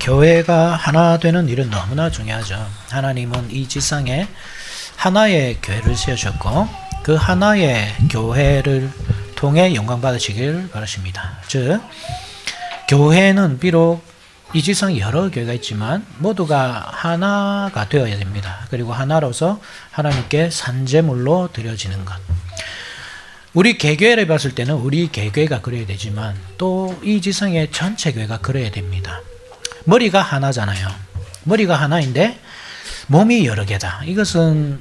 교회가 하나 되는 일은 너무나 중요하죠. 하나님은 이 지상에 하나의 교회를 세우셨고 그 하나의 교회를 통해 영광 받으시길 바라십니다. 즉 교회는 비록 이 지상에 여러 교회가 있지만 모두가 하나가 되어야 됩니다. 그리고 하나로서 하나님께 산제물로 드려지는 것. 우리 개교회를 봤을 때는 우리 개교회가 그래야 되지만 또 이 지상의 전체 교회가 그래야 됩니다. 머리가 하나잖아요. 머리가 하나인데 몸이 여러 개다. 이것은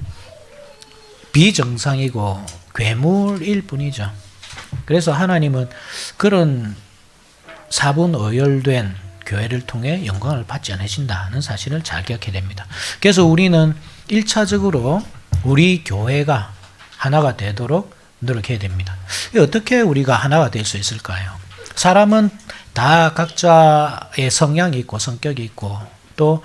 비정상이고 괴물일 뿐이죠. 그래서 하나님은 그런 사분오열된 교회를 통해 영광을 받지 않으신다는 사실을 잘 기억해야 됩니다. 그래서 우리는 1차적으로 우리 교회가 하나가 되도록 노력해야 됩니다. 어떻게 우리가 하나가 될 수 있을까요? 사람은 다 각자의 성향이 있고 성격이 있고 또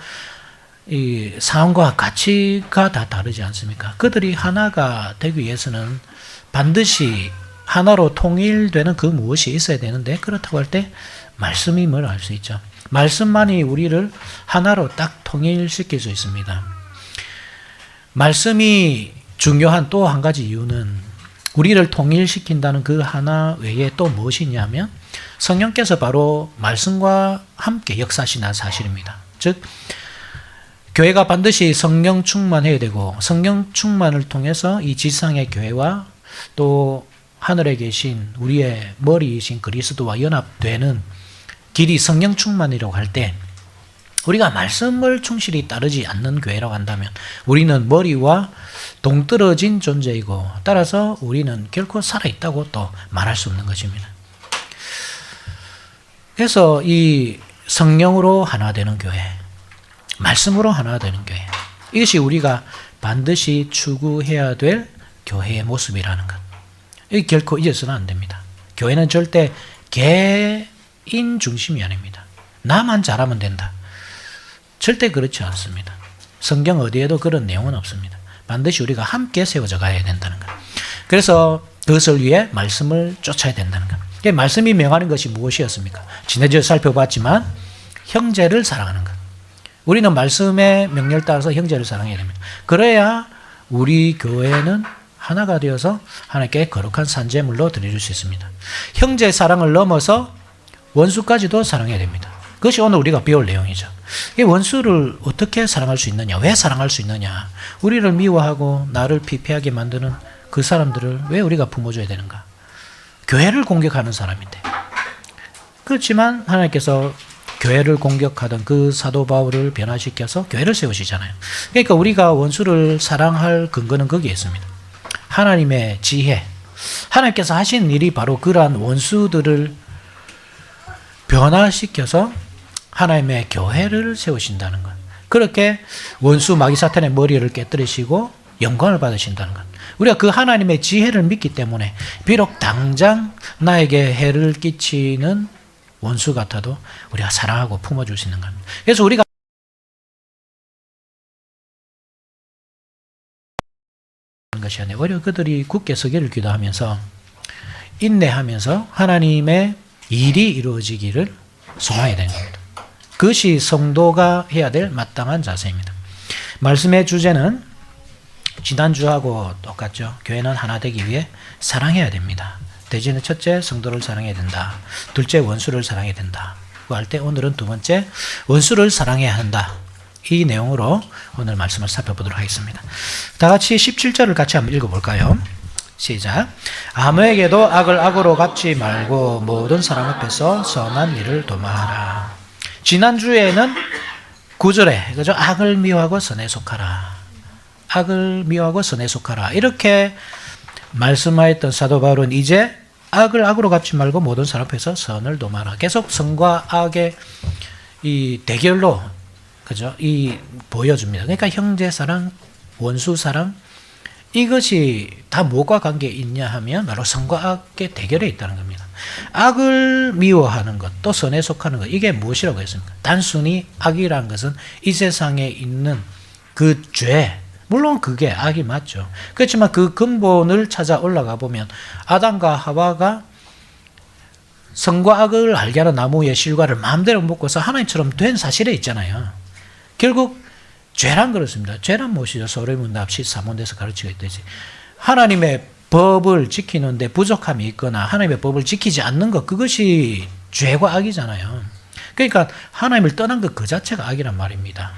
이 상황과 가치가 다 다르지 않습니까? 그들이 하나가 되기 위해서는 반드시 하나로 통일되는 그 무엇이 있어야 되는데 그렇다고 할 때 말씀이 뭘 알 수 있죠. 말씀만이 우리를 하나로 딱 통일시킬 수 있습니다. 말씀이 중요한 또 한 가지 이유는 우리를 통일시킨다는 그 하나 외에 또 무엇이 있냐면 성령께서 바로 말씀과 함께 역사하시는 사실입니다. 즉 교회가 반드시 성령 충만해야 되고 성령 충만을 통해서 이 지상의 교회와 또 하늘에 계신 우리의 머리이신 그리스도와 연합되는 길이 성령 충만이라고 할 때 우리가 말씀을 충실히 따르지 않는 교회라고 한다면 우리는 머리와 동떨어진 존재이고 따라서 우리는 결코 살아있다고 또 말할 수 없는 것입니다. 그래서 이 성령으로 하나 되는 교회, 말씀으로 하나 되는 교회, 이것이 우리가 반드시 추구해야 될 교회의 모습이라는 것. 이 결코 잊어서는 안 됩니다. 교회는 절대 개인 중심이 아닙니다. 나만 잘하면 된다. 절대 그렇지 않습니다. 성경 어디에도 그런 내용은 없습니다. 반드시 우리가 함께 세워져 가야 된다는 것. 그래서 그것을 위해 말씀을 쫓아야 된다는 것. 말씀이 명하는 것이 무엇이었습니까? 지난주에 살펴봤지만 형제를 사랑하는 것. 우리는 말씀의 명령을 따라서 형제를 사랑해야 됩니다. 그래야 우리 교회는 하나가 되어서 하나님께 거룩한 산제물로 드릴 수 있습니다. 형제 사랑을 넘어서 원수까지도 사랑해야 됩니다. 그것이 오늘 우리가 배울 내용이죠. 이 원수를 어떻게 사랑할 수 있느냐? 왜 사랑할 수 있느냐? 우리를 미워하고 나를 피폐하게 만드는 그 사람들을 왜 우리가 품어줘야 되는가? 교회를 공격하는 사람인데. 그렇지만 하나님께서 교회를 공격하던 그 사도 바울을 변화시켜서 교회를 세우시잖아요. 그러니까 우리가 원수를 사랑할 근거는 거기에 있습니다. 하나님의 지혜. 하나님께서 하신 일이 바로 그러한 원수들을 변화시켜서 하나님의 교회를 세우신다는 것. 그렇게 원수 마귀 사탄의 머리를 깨뜨리시고 영광을 받으신다는 것. 우리가 그 하나님의 지혜를 믿기 때문에 비록 당장 나에게 해를 끼치는 원수 같아도 우리가 사랑하고 품어줄 수 있는 겁니다. 그래서 우리가 것이 아니라 오히려 그들이 굳게 서기를 기도하면서 인내하면서 하나님의 일이 이루어지기를 소망해야 되는 겁니다. 그것이 성도가 해야 될 마땅한 자세입니다. 말씀의 주제는 지난주하고 똑같죠. 교회는 하나 되기 위해 사랑해야 됩니다. 대신에 첫째, 성도를 사랑해야 된다. 둘째, 원수를 사랑해야 된다. 그 할 때 오늘은 두 번째, 원수를 사랑해야 한다. 이 내용으로 오늘 말씀을 살펴보도록 하겠습니다. 다 같이 17절을 같이 한번 읽어볼까요? 시작. 아무에게도 악을 악으로 갚지 말고 모든 사람 앞에서 선한 일을 도모하라. 지난주에는 9절에 그죠? 악을 미워하고 선에 속하라. 악을 미워하고 선에 속하라. 이렇게 말씀하였던 사도 바울은 이제 악을 악으로 갚지 말고 모든 사람 앞에서 선을 도모하라. 계속 선과 악의 이 대결로 그죠? 이 보여줍니다. 그러니까 형제 사랑, 원수 사랑 이것이 다 무엇과 관계 있냐 하면 바로 선과 악의 대결에 있다는 겁니다. 악을 미워하는 것, 또 선에 속하는 것 이게 무엇이라고 했습니까? 단순히 악이라는 것은 이 세상에 있는 그 죄, 물론 그게 악이 맞죠. 그렇지만 그 근본을 찾아 올라가 보면 아담과 하와가 선과 악을 알게 하는 나무의 실과를 마음대로 먹고서 하나님처럼 된 사실에 있잖아요. 결국 죄란 그렇습니다. 죄란 무엇이죠? 소리문 납시 사문에서 가르치고 있듯이 하나님의 법을 지키는데 부족함이 있거나 하나님의 법을 지키지 않는 것, 그것이 죄와 악이잖아요. 그러니까 하나님을 떠난 것 그 자체가 악이란 말입니다.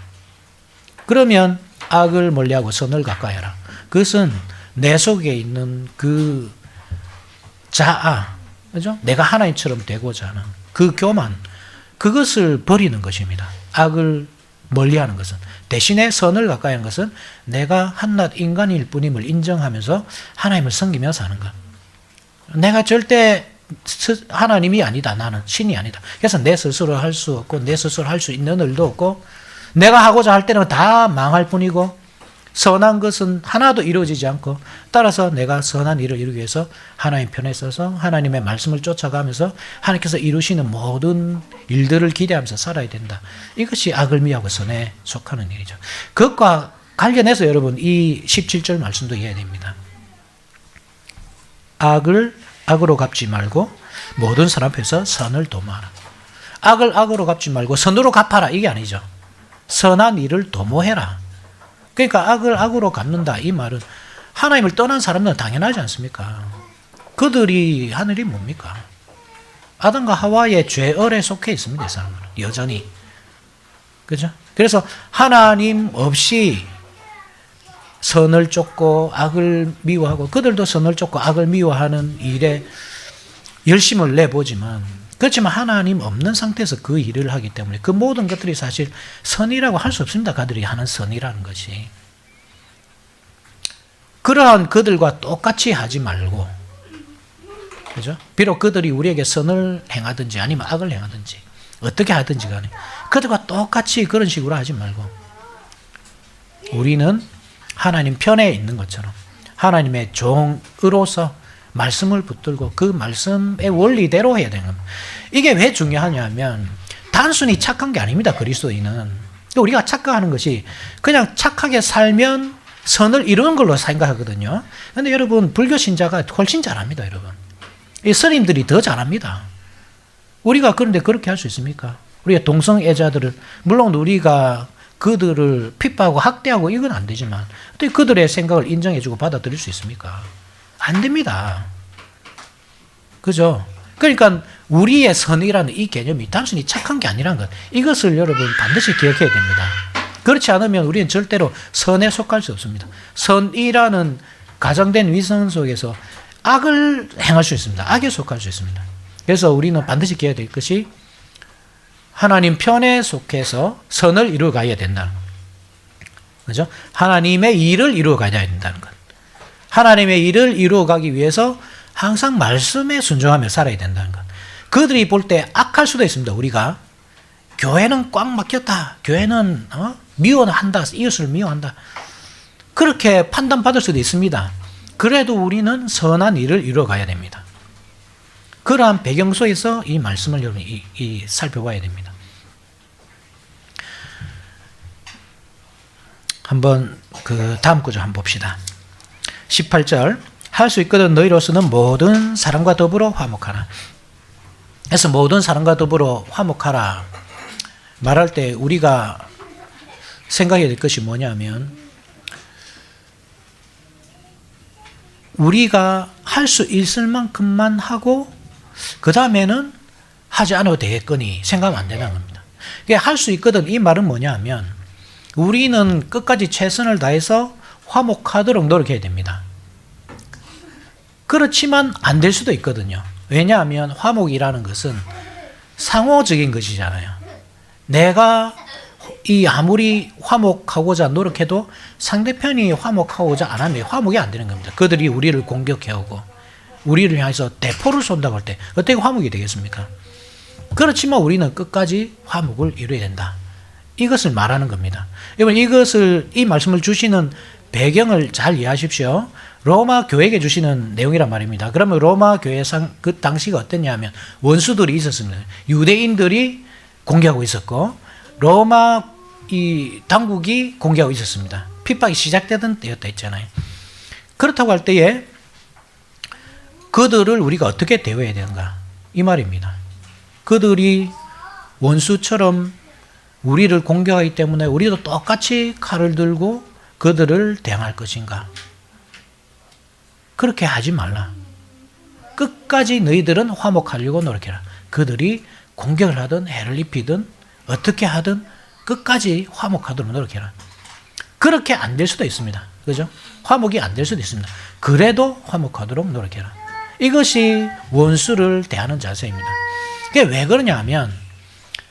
그러면 악을 멀리하고 선을 가까이 하라. 그것은 내 속에 있는 그 자아, 그죠? 내가 하나님처럼 되고자 하는 그 교만, 그것을 버리는 것입니다. 악을 멀리하는 것은. 대신에 선을 가까이 하는 것은 내가 한낱 인간일 뿐임을 인정하면서 하나님을 섬기며 사는 것. 내가 절대 하나님이 아니다. 나는 신이 아니다. 그래서 내 스스로 할 수 없고 내 스스로 할 수 있는 일도 없고 내가 하고자 할 때는 다 망할 뿐이고 선한 것은 하나도 이루어지지 않고 따라서 내가 선한 일을 이루기 위해서 하나님 편에 서서 하나님의 말씀을 쫓아가면서 하나님께서 이루시는 모든 일들을 기대하면서 살아야 된다. 이것이 악을 미하고 선에 속하는 일이죠. 그것과 관련해서 여러분 이 17절 말씀도 이해해야 됩니다. 악을 악으로 갚지 말고 모든 사람 앞에서 선을 도모하라. 악을 악으로 갚지 말고 선으로 갚아라. 이게 아니죠. 선한 일을 도모해라. 그러니까 악을 악으로 갚는다. 이 말은 하나님을 떠난 사람들은 당연하지 않습니까? 그들이 하는 일이 뭡니까? 아담과 하와의 죄열에 속해 있습니다. 이 사람들은 여전히. 그죠? 그래서 하나님 없이 선을 쫓고 악을 미워하고 그들도 선을 쫓고 악을 미워하는 일에 열심을 내보지만 그렇지만 하나님 없는 상태에서 그 일을 하기 때문에 그 모든 것들이 사실 선이라고 할 수 없습니다. 그들이 하는 선이라는 것이. 그러한 그들과 똑같이 하지 말고, 그죠? 비록 그들이 우리에게 선을 행하든지 아니면 악을 행하든지 어떻게 하든지 간에 그들과 똑같이 그런 식으로 하지 말고 우리는 하나님 편에 있는 것처럼 하나님의 종으로서 말씀을 붙들고 그 말씀의 원리대로 해야 되는 겁니다. 이게 왜 중요하냐면 단순히 착한 게 아닙니다. 그리스도인은. 우리가 착각하는 것이 그냥 착하게 살면 선을 이루는 걸로 생각하거든요. 그런데 여러분 불교 신자가 훨씬 잘합니다. 여러분. 이 스님들이 더 잘합니다. 우리가 그런데 그렇게 할 수 있습니까? 우리가 동성애자들을 물론 우리가 그들을 핍박하고 학대하고 이건 안 되지만 어떻게 그들의 생각을 인정해주고 받아들일 수 있습니까? 안 됩니다. 그죠? 그러니까 우리의 선이라는 이 개념이 단순히 착한 게 아니라는 것, 이것을 여러분 반드시 기억해야 됩니다. 그렇지 않으면 우리는 절대로 선에 속할 수 없습니다. 선이라는 가정된 위선 속에서 악을 행할 수 있습니다. 악에 속할 수 있습니다. 그래서 우리는 반드시 기억해야 될 것이 하나님 편에 속해서 선을 이루어가야 된다는 것. 그죠? 하나님의 일을 이루어가야 된다는 것. 하나님의 일을 이루어가기 위해서 항상 말씀에 순종하며 살아야 된다는 것. 그들이 볼 때 악할 수도 있습니다. 우리가 교회는 꽉 막혔다. 교회는 미워한다. 이웃을 미워한다. 그렇게 판단받을 수도 있습니다. 그래도 우리는 선한 일을 이루어가야 됩니다. 그러한 배경 속에서 이 말씀을 여러분 살펴봐야 됩니다. 한번 그 다음 구절 한번 봅시다. 18절 할 수 있거든 너희로서는 모든 사람과 더불어 화목하라. 그래서 모든 사람과 더불어 화목하라 말할 때 우리가 생각해야 될 것이 뭐냐면 우리가 할 수 있을 만큼만 하고 그 다음에는 하지 않아도 되겠거니 생각하면 안 되는 겁니다. 할 수 있거든 이 말은 뭐냐 하면 우리는 끝까지 최선을 다해서 화목하도록 노력해야 됩니다. 그렇지만 안 될 수도 있거든요. 왜냐하면 화목이라는 것은 상호적인 것이잖아요. 내가 아무리 화목하고자 노력해도 상대편이 화목하고자 안 하면 화목이 안 되는 겁니다. 그들이 우리를 공격해오고 우리를 향해서 대포를 쏜다고 할 때 어떻게 화목이 되겠습니까? 그렇지만 우리는 끝까지 화목을 이루어야 된다. 이것을 말하는 겁니다. 여러분 이 말씀을 주시는 배경을 잘 이해하십시오. 로마 교회에게 주시는 내용이란 말입니다. 그러면 로마 교회상 그 당시가 어땠냐면 원수들이 있었습니다. 유대인들이 공격하고 있었고 로마 이 당국이 공격하고 있었습니다. 핍박이 시작되던 때였다 했잖아요. 그렇다고 할 때에 그들을 우리가 어떻게 대우해야 되는가? 이 말입니다. 그들이 원수처럼 우리를 공격하기 때문에 우리도 똑같이 칼을 들고 그들을 대항할 것인가? 그렇게 하지 말라. 끝까지 너희들은 화목하려고 노력해라. 그들이 공격을 하든 해를 입히든 어떻게 하든 끝까지 화목하도록 노력해라. 그렇게 안 될 수도 있습니다. 그죠? 화목이 안 될 수도 있습니다. 그래도 화목하도록 노력해라. 이것이 원수를 대하는 자세입니다. 그게 왜 그러냐 하면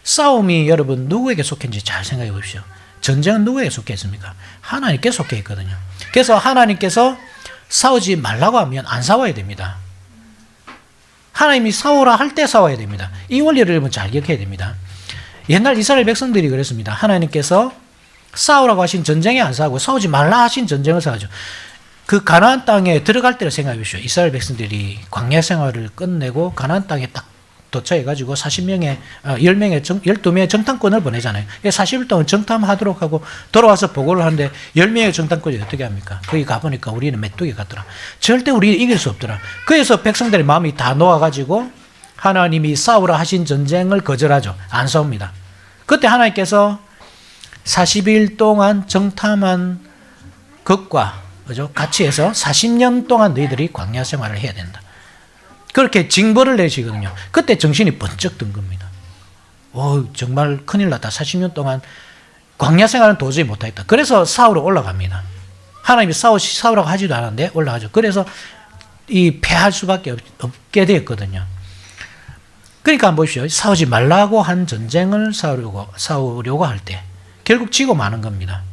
싸움이 여러분 누구에게 속했는지 잘 생각해 보십시오. 전쟁은 누구에게 속해 있습니까? 하나님께 속해 있거든요. 그래서 하나님께서 싸우지 말라고 하면 안 싸워야 됩니다. 하나님이 싸우라 할 때 싸워야 됩니다. 이 원리를 여러분 잘 기억해야 됩니다. 옛날 이스라엘 백성들이 그랬습니다. 하나님께서 싸우라고 하신 전쟁에 안 싸우고 싸우지 말라 하신 전쟁을 싸우죠. 그 가나안 땅에 들어갈 때를 생각해 보십시오. 이스라엘 백성들이 광야 생활을 끝내고 가나안 땅에 딱 도착해가지고 12명의 정탐꾼을 보내잖아요. 40일 동안 정탐하도록 하고 돌아와서 보고를 하는데 10명의 정탐꾼이 어떻게 합니까? 거기 가보니까 우리는 메뚜기 같더라. 절대 우리 이길 수 없더라. 그래서 백성들의 마음이 다 놓아가지고 하나님이 싸우라 하신 전쟁을 거절하죠. 안 싸웁니다. 그때 하나님께서 40일 동안 정탐한 것과 그죠? 같이 해서 40년 동안 너희들이 광야 생활을 해야 된다. 그렇게 징벌을 내시거든요. 그때 정신이 번쩍 든 겁니다. 정말 큰일 났다. 40년 동안 광야 생활은 도저히 못하겠다. 그래서 싸우러 올라갑니다. 하나님이 싸우라고 하지도 않았는데 올라가죠. 그래서 이 패할 수밖에 없게 되었거든요. 그러니까 한번 보십시오. 싸우지 말라고 한 전쟁을 싸우려고 할 때 결국 지고 마는 겁니다.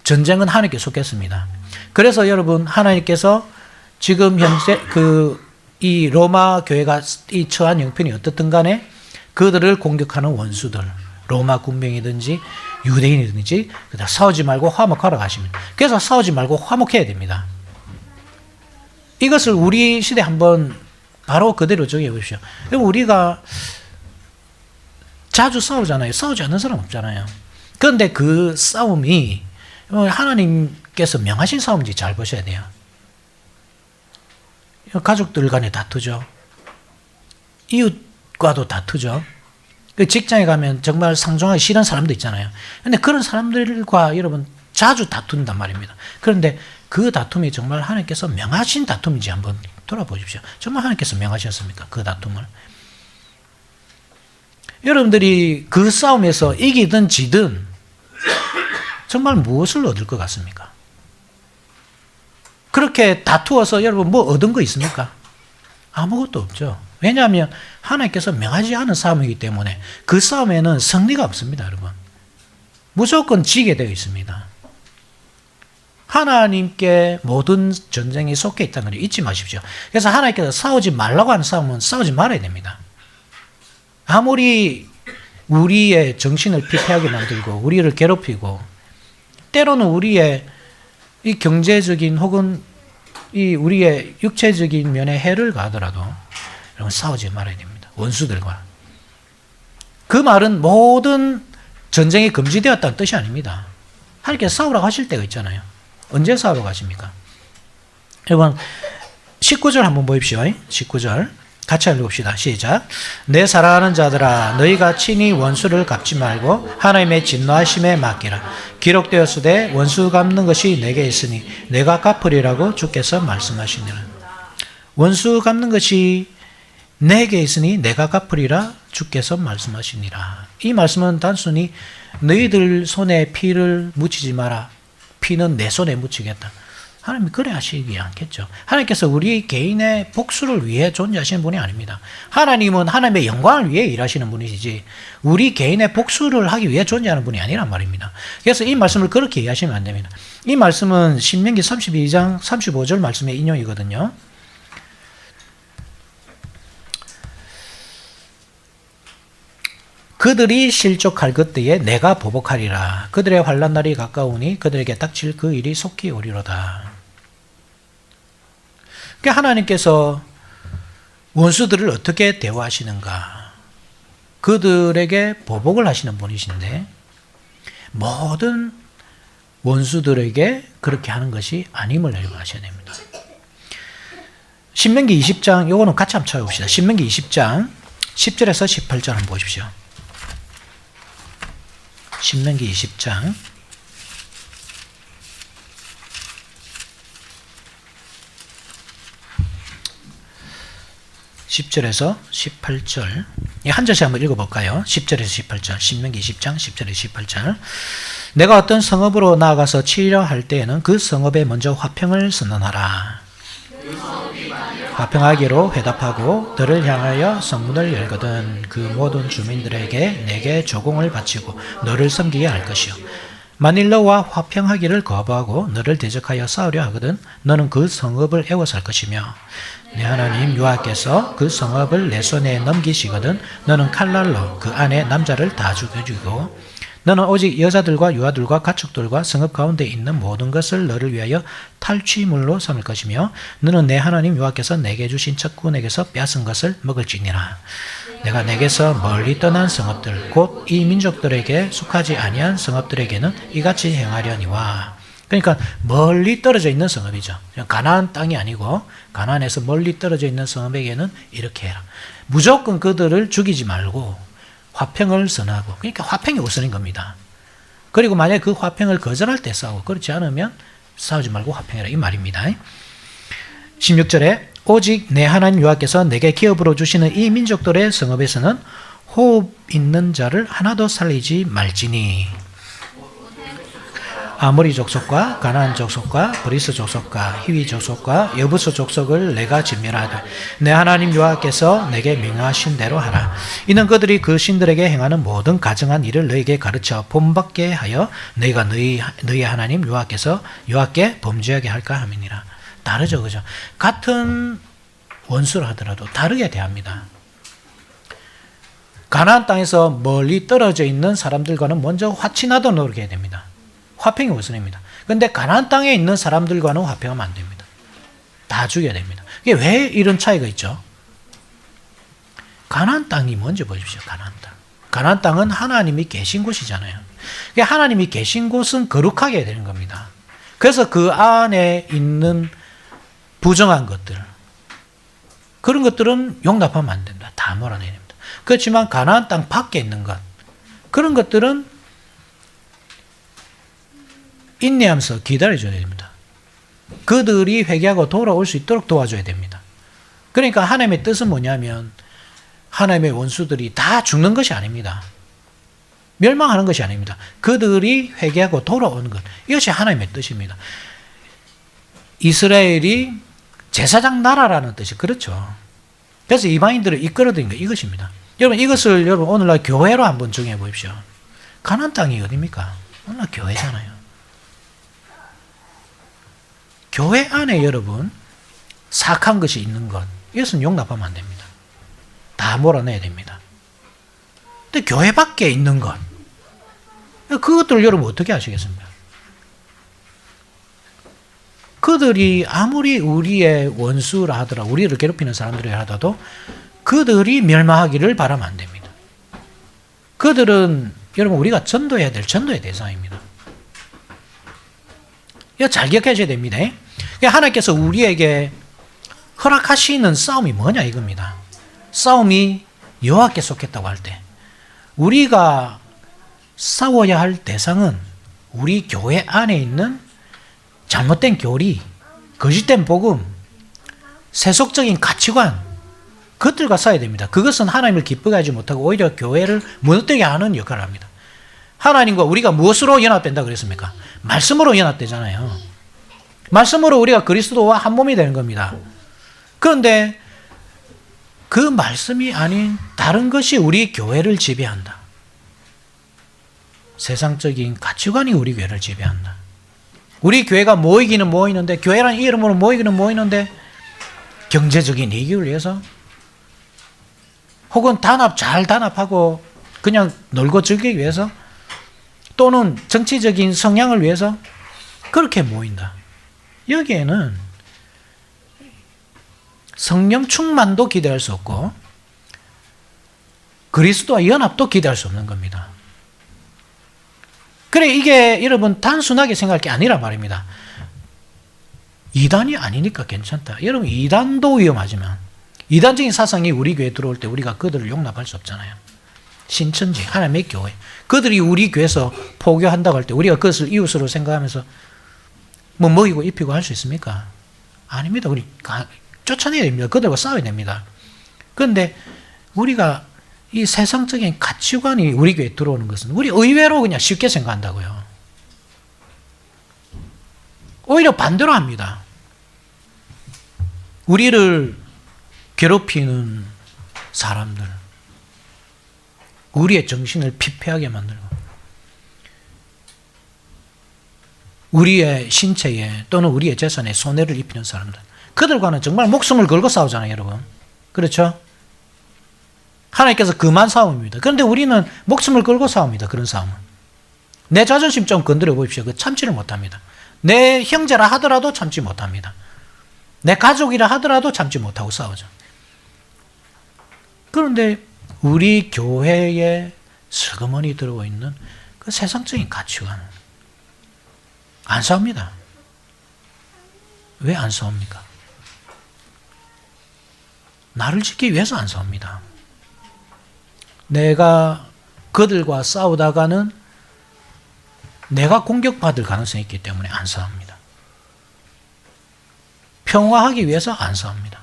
전쟁은 하나님께 속했습니다. 그래서 여러분 하나님께서 지금 현재 이 로마 교회가 이 처한 형편이 어떻든 간에 그들을 공격하는 원수들, 로마 군병이든지 유대인이든지 싸우지 말고 화목하라고 하십니다. 그래서 싸우지 말고 화목해야 됩니다. 이것을 우리 시대에 한번 바로 그대로 적용해 보십시오. 우리가 자주 싸우잖아요. 싸우지 않는 사람 없잖아요. 그런데 그 싸움이 하나님께서 명하신 싸움인지 잘 보셔야 돼요. 가족들 간에 다투죠. 이웃과도 다투죠. 직장에 가면 정말 상종하기 싫은 사람도 있잖아요. 그런데 그런 사람들과 여러분 자주 다툰단 말입니다. 그런데 그 다툼이 정말 하나님께서 명하신 다툼인지 한번 돌아보십시오. 정말 하나님께서 명하셨습니까? 그 다툼을. 여러분들이 그 싸움에서 이기든 지든 정말 무엇을 얻을 것 같습니까? 그렇게 다투어서 여러분 뭐 얻은 거 있습니까? 아무것도 없죠. 왜냐하면 하나님께서 명하지 않은 싸움이기 때문에 그 싸움에는 승리가 없습니다, 여러분. 무조건 지게 되어 있습니다. 하나님께 모든 전쟁이 속해 있다는 걸 잊지 마십시오. 그래서 하나님께서 싸우지 말라고 하는 싸움은 싸우지 말아야 됩니다. 아무리 우리의 정신을 피폐하게 만들고 우리를 괴롭히고 때로는 우리의 이 경제적인 혹은 이 우리의 육체적인 면에 해를 가하더라도 여러분 싸우지 말아야 됩니다. 원수들과. 그 말은 모든 전쟁이 금지되었다는 뜻이 아닙니다. 하나님께서 싸우라고 하실 때가 있잖아요. 언제 싸우라고 하십니까? 여러분 19절 한번 보십시오. 19절 같이 읽읍시다. 시작. 내 사랑하는 자들아 너희가 친히 원수를 갚지 말고 하나님의 진노하심에 맡기라. 기록되었으되 원수 갚는 것이 내게 있으니 내가 갚으리라고 주께서 말씀하시니라. 원수 갚는 것이 내게 있으니 내가 갚으리라 주께서 말씀하시니라. 이 말씀은 단순히 너희들 손에 피를 묻히지 마라. 피는 내 손에 묻히겠다. 하나님이 그래 하시지 않겠죠. 하나님께서 우리 개인의 복수를 위해 존재하시는 분이 아닙니다. 하나님은 하나님의 영광을 위해 일하시는 분이시지 우리 개인의 복수를 하기 위해 존재하는 분이 아니란 말입니다. 그래서 이 말씀을 그렇게 이해하시면 안 됩니다. 이 말씀은 신명기 32장 35절 말씀의 인용이거든요. 그들이 실족할 그때에 내가 보복하리라. 그들의 환난 날이 가까우니 그들에게 닥칠 그 일이 속히 오리로다. 그러니까 하나님께서 원수들을 어떻게 대화하시는가? 그들에게 보복을 하시는 분이신데 모든 원수들에게 그렇게 하는 것이 아님을 알고 하셔야 됩니다. 신명기 20장 요거는 같이 한번 찾아봅시다. 신명기 20장 10절에서 18절 한번 보십시오. 신명기 20장 10절에서 18절 한 절씩 한번 읽어볼까요? 10절에서 18절 신명기 20장 10절에서 18절 내가 어떤 성읍으로 나아가서 치려 할 때에는 그 성읍에 먼저 화평을 선언하라. 화평하기로 회답하고 너를 향하여 성문을 열거든 그 모든 주민들에게 내게 조공을 바치고 너를 섬기게 할 것이요 만일 너와 화평하기를 거부하고 너를 대적하여 싸우려 하거든 너는 그 성읍을 애워살 것이며 내 하나님 여호와께서 그 성읍을 내 손에 넘기시거든 너는 칼날로 그 안에 남자를 다 죽여주고 너는 오직 여자들과 유아들과 가축들과 성읍 가운데 있는 모든 것을 너를 위하여 탈취물로 삼을 것이며 너는 내 하나님 여호와께서 내게 주신 적군에게서 빼앗은 것을 먹을지니라. 내가 내게서 멀리 떠난 성읍들 곧 이 민족들에게 속하지 아니한 성읍들에게는 이같이 행하려니와. 그러니까 멀리 떨어져 있는 성읍이죠. 가나안 땅이 아니고 가나안에서 멀리 떨어져 있는 성읍에게는 이렇게 해라. 무조건 그들을 죽이지 말고 화평을 선하고 그러니까 화평이 우선인 겁니다. 그리고 만약에 그 화평을 거절할 때 싸우고 그렇지 않으면 싸우지 말고 화평해라 이 말입니다. 16절에 오직 내 하나님 여호와께서 내게 기업으로 주시는 이 민족들의 성읍에서는 호흡 있는 자를 하나도 살리지 말지니 아모리 족속과 가나안 족속과 브리스 족속과 히위 족속과 여부스 족속을 내가 진멸하되 내 하나님 여호와께서 내게 명하신 대로 하라. 이는 그들이 그 신들에게 행하는 모든 가증한 일을 너에게 가르쳐 본받게 하여 너희가 너희 하나님 여호와께 범죄하게 할까 함이니라. 다르죠, 그죠? 같은 원수를 하더라도 다르게 대합니다. 가나안 땅에서 멀리 떨어져 있는 사람들과는 먼저 화친하도록 노력해야 됩니다. 화평이 우선입니다. 그런데 가나안 땅에 있는 사람들과는 화평하면 안 됩니다. 다 죽여야 됩니다. 이게 왜 이런 차이가 있죠? 가나안 땅이 뭔지 보십시오. 가나안 땅. 가나안 땅은 하나님이 계신 곳이잖아요. 하나님이 계신 곳은 거룩하게 되는 겁니다. 그래서 그 안에 있는 부정한 것들, 그런 것들은 용납하면 안 된다. 다 몰아내야 됩니다. 그렇지만 가나안 땅 밖에 있는 것, 그런 것들은 인내하면서 기다려줘야 됩니다. 그들이 회개하고 돌아올 수 있도록 도와줘야 됩니다. 그러니까 하나님의 뜻은 뭐냐면 하나님의 원수들이 다 죽는 것이 아닙니다. 멸망하는 것이 아닙니다. 그들이 회개하고 돌아오는 것, 이것이 하나님의 뜻입니다. 이스라엘이 제사장 나라라는 뜻이 그렇죠. 그래서 이방인들을 이끌어들인 것 이것입니다. 여러분 이것을 여러분 오늘날 교회로 한번 정해 보십시오. 가나안 땅이 어디입니까? 오늘날 교회잖아요. 교회 안에 여러분 사악한 것이 있는 것, 이것은 용납하면 안 됩니다. 다 몰아내야 됩니다. 근데 교회 밖에 있는 것, 그것들 여러분 어떻게 하시겠습니까? 그들이 아무리 우리의 원수라 하더라, 우리를 괴롭히는 사람들이라 하더라도 그들이 멸망하기를 바라면 안 됩니다. 그들은 여러분 우리가 전도해야 될 전도의 대상입니다. 이거 잘 기억하셔야 됩니다. 하나님께서 우리에게 허락하시는 싸움이 뭐냐 이겁니다. 싸움이 여호와께 속했다고 할 때 우리가 싸워야 할 대상은 우리 교회 안에 있는 잘못된 교리, 거짓된 복음, 세속적인 가치관, 그것들과 싸워야 됩니다. 그것은 하나님을 기쁘게 하지 못하고 오히려 교회를 무너뜨리게 하는 역할을 합니다. 하나님과 우리가 무엇으로 연합된다 그랬습니까? 말씀으로 연합되잖아요. 말씀으로 우리가 그리스도와 한 몸이 되는 겁니다. 그런데 그 말씀이 아닌 다른 것이 우리 교회를 지배한다. 세상적인 가치관이 우리 교회를 지배한다. 우리 교회가 모이기는 모이는데, 교회라는 이름으로 모이기는 모이는데 경제적인 이익을 위해서 혹은 잘 단합하고 그냥 놀고 즐기기 위해서 또는 정치적인 성향을 위해서 그렇게 모인다. 여기에는 성령 충만도 기대할 수 없고 그리스도와 연합도 기대할 수 없는 겁니다. 그래 이게 여러분 단순하게 생각할 게 아니라 말입니다. 이단이 아니니까 괜찮다. 여러분, 이단도 위험하지만 이단적인 사상이 우리 교회에 들어올 때 우리가 그들을 용납할 수 없잖아요. 신천지, 하나님의 교회. 그들이 우리 교회에서 포교한다고 할 때 우리가 그것을 이웃으로 생각하면서 뭐 먹이고 입히고 할 수 있습니까? 아닙니다. 우리 쫓아내야 됩니다. 그들과 싸워야 됩니다. 그런데 우리가 이 세상적인 가치관이 우리 교회에 들어오는 것은 우리 의외로 그냥 쉽게 생각한다고요. 오히려 반대로 합니다. 우리를 괴롭히는 사람들, 우리의 정신을 피폐하게 만들고 우리의 신체에 또는 우리의 재산에 손해를 입히는 사람들, 그들과는 정말 목숨을 걸고 싸우잖아요, 여러분. 그렇죠? 하나님께서 그만 싸움입니다. 그런데 우리는 목숨을 걸고 싸웁니다. 그런 싸움은. 내 자존심 좀 건드려 보십시오. 그 참지를 못합니다. 내 형제라 하더라도 참지 못합니다. 내 가족이라 하더라도 참지 못하고 싸우죠. 그런데 우리 교회에 슬그머니 들어와 있는 그 세상적인 가치관은 안 싸웁니다. 왜 안 싸웁니까? 나를 지키기 위해서 안 싸웁니다. 내가 그들과 싸우다가는 내가 공격받을 가능성이 있기 때문에 안 싸웁니다. 평화하기 위해서 안 싸웁니다.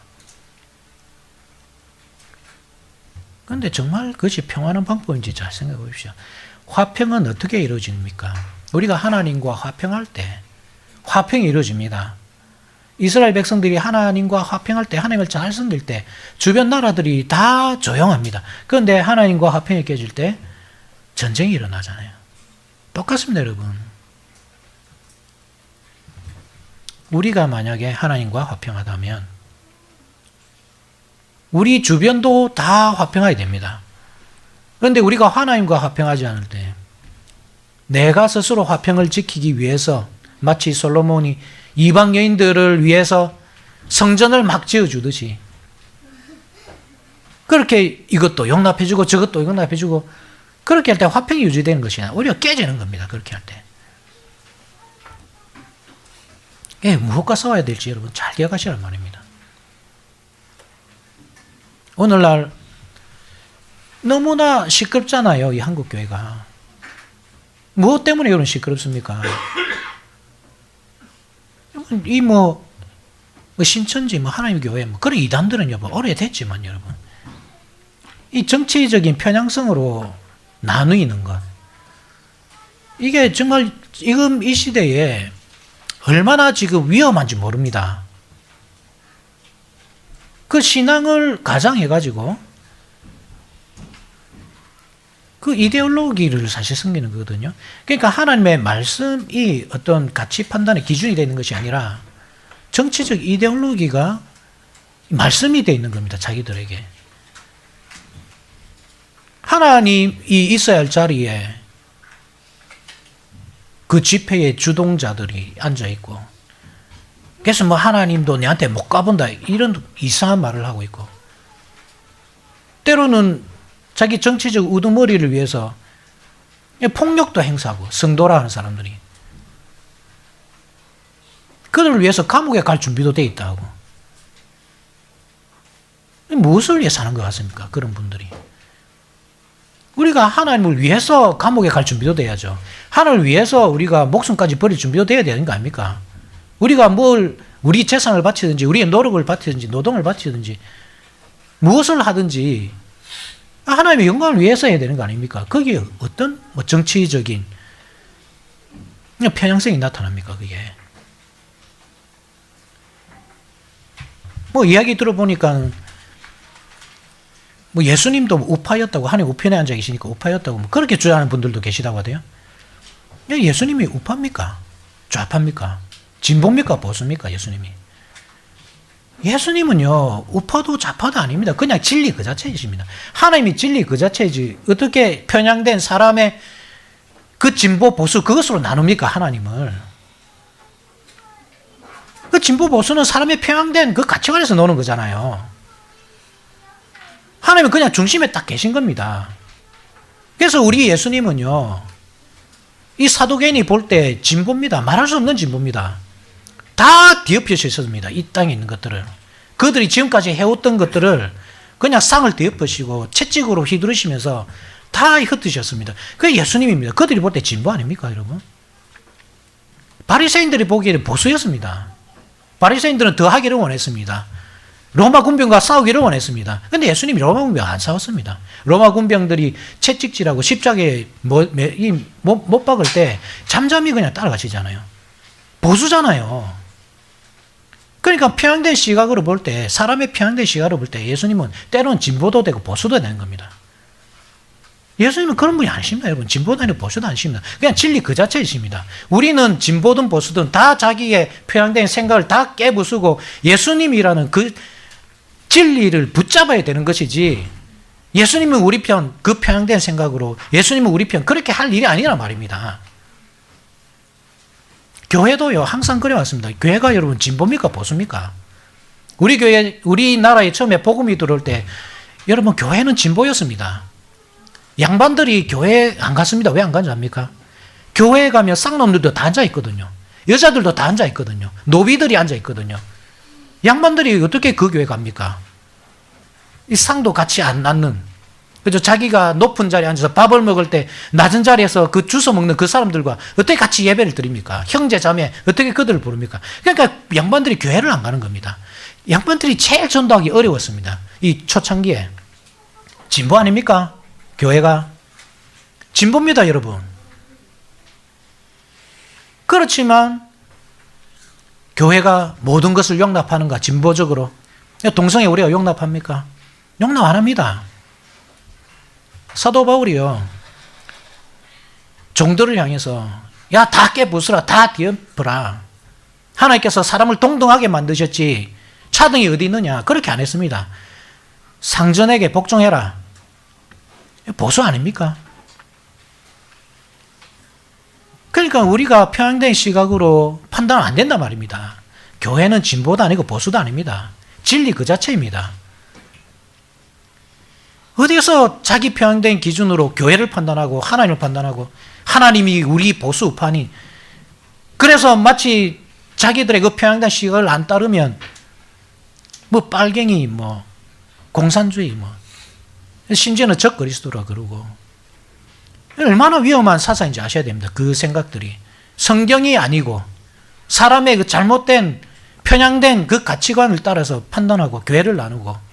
그런데 정말 그것이 평화는 방법인지 잘 생각해 보십시오. 화평은 어떻게 이루어집니까? 우리가 하나님과 화평할 때 화평이 이루어집니다. 이스라엘 백성들이 하나님과 화평할 때, 하나님을 잘 섬길 때 주변 나라들이 다 조용합니다. 그런데 하나님과 화평이 깨질 때 전쟁이 일어나잖아요. 똑같습니다, 여러분. 우리가 만약에 하나님과 화평하다면 우리 주변도 다 화평해야 됩니다. 그런데 우리가 하나님과 화평하지 않을 때 내가 스스로 화평을 지키기 위해서 마치 솔로몬이 이방 여인들을 위해서 성전을 막 지어주듯이 그렇게 이것도 용납해주고 저것도 용납해주고 그렇게 할 때 화평이 유지되는 것이 아니라 오히려 깨지는 겁니다. 그렇게 할 때. 예, 무엇과 싸워야 될지 여러분 잘 기억하시란 말입니다. 오늘날 너무나 시끄럽잖아요. 이 한국 교회가. 무엇 때문에 이런 시끄럽습니까? 이 신천지 하나님의 교회 그런 이단들은 여러분 오래됐지만 여러분 이 정치적인 편향성으로 나누이는 것 이게 정말 지금 이 시대에 얼마나 지금 위험한지 모릅니다. 그 신앙을 가장해가지고 그 이데올로기를 사실 섬기는 거거든요. 그러니까 하나님의 말씀이 어떤 가치 판단의 기준이 되는 것이 아니라 정치적 이데올로기가 말씀이 되어 있는 겁니다. 자기들에게. 하나님이 있어야 할 자리에 그 집회의 주동자들이 앉아있고 그래서 하나님도 내한테 못 가본다 이런 이상한 말을 하고 있고 때로는 자기 정치적 우두머리를 위해서 폭력도 행사하고 성도라 하는 사람들이 그들을 위해서 감옥에 갈 준비도 돼 있다 하고 무엇을 위해서 하는 것 같습니까? 그런 분들이. 우리가 하나님을 위해서 감옥에 갈 준비도 돼야죠. 하나님을 위해서 우리가 목숨까지 버릴 준비도 돼야 되는 거 아닙니까? 우리가 우리 재산을 바치든지 우리의 노력을 바치든지 노동을 바치든지 무엇을 하든지 하나님의 영광을 위해서 해야 되는 거 아닙니까? 거기에 어떤 정치적인 편향성이 나타납니까? 그게. 이야기 들어보니까 예수님도 우파였다고 하나님 우편에 앉아 계시니까 우파였다고 그렇게 주장하는 분들도 계시다고 하대요. 예수님이 우파입니까? 좌파입니까? 진보입니까? 보수입니까? 예수님은요 우파도 좌파도 아닙니다. 그냥 진리 그 자체이십니다. 하나님이 진리 그 자체이지 어떻게 편향된 사람의 그 진보 보수 그것으로 나눕니까? 하나님을. 그 진보 보수는 사람의 편향된 그 가치관에서 노는 거잖아요. 하나님은 그냥 중심에 딱 계신 겁니다. 그래서 우리 예수님은요 이 사도개인이 볼 때 진보입니다. 말할 수 없는 진보입니다. 다 뒤엎여져 있었습니다. 이 땅에 있는 것들을. 그들이 지금까지 해왔던 것들을 그냥 쌍을 뒤엎으시고 채찍으로 휘두르시면서 다 흩으셨습니다. 그게 예수님입니다. 그들이 볼 때 진보 아닙니까, 여러분? 바리새인들이 보기에는 보수였습니다. 바리새인들은 더 하기를 원했습니다. 로마 군병과 싸우기를 원했습니다. 그런데 예수님이 로마 군병 안 싸웠습니다. 로마 군병들이 채찍질하고 십자가에 못 박을 때 잠잠히 그냥 따라가시잖아요. 보수잖아요. 그러니까 평양된 시각으로 볼 때, 사람의 평양된 시각으로 볼 때 예수님은 때로는 진보도 되고 보수도 되는 겁니다. 예수님은 그런 분이 아니십니다, 여러분. 진보도 아니고 보수도 아니십니다. 그냥 진리 그 자체이십니다. 우리는 진보든 보수든 다 자기의 평양된 생각을 다 깨부수고 예수님이라는 그 진리를 붙잡아야 되는 것이지, 예수님은 우리 편, 그 평양된 생각으로 예수님은 우리 편, 그렇게 할 일이 아니란 말입니다. 교회도요, 항상 그래왔습니다. 교회가 여러분 진보입니까, 보수입니까? 우리 교회, 우리나라에 처음에 복음이 들어올 때, 여러분, 교회는 진보였습니다. 양반들이 교회 안 갔습니다. 왜 안 간지 압니까? 교회에 가면 쌍놈들도 다 앉아있거든요. 여자들도 다 앉아있거든요. 노비들이 앉아있거든요. 양반들이 어떻게 그 교회 갑니까? 이 상도 같이 안 낳는, 그죠? 자기가 높은 자리에 앉아서 밥을 먹을 때 낮은 자리에서 그 주워 먹는 그 사람들과 어떻게 같이 예배를 드립니까? 형제 자매 어떻게 그들을 부릅니까? 그러니까 양반들이 교회를 안 가는 겁니다. 양반들이 제일 전도하기 어려웠습니다. 이 초창기에. 진보 아닙니까? 교회가. 진보입니다, 여러분. 그렇지만 교회가 모든 것을 용납하는가, 진보적으로? 동성애 우리가 용납합니까? 용납 안 합니다. 사도 바울이요, 종들을 향해서 야, 다 깨부수라, 다 뒤엎으라. 하나님께서 사람을 동등하게 만드셨지 차등이 어디 있느냐, 그렇게 안 했습니다. 상전에게 복종해라. 보수 아닙니까? 그러니까 우리가 평양된 시각으로 판단은 안 된단 말입니다. 교회는 진보도 아니고 보수도 아닙니다. 진리 그 자체입니다. 어디서 자기 평양된 기준으로 교회를 판단하고 하나님을 판단하고 하나님이 우리 보수 우파니, 그래서 마치 자기들의 그 평양된 시각을 안 따르면 뭐 빨갱이, 뭐 공산주의, 뭐 심지어는 적그리스도라 그러고, 얼마나 위험한 사상인지 아셔야 됩니다. 그 생각들이 성경이 아니고 사람의 그 잘못된 편향된 그 가치관을 따라서 판단하고 교회를 나누고,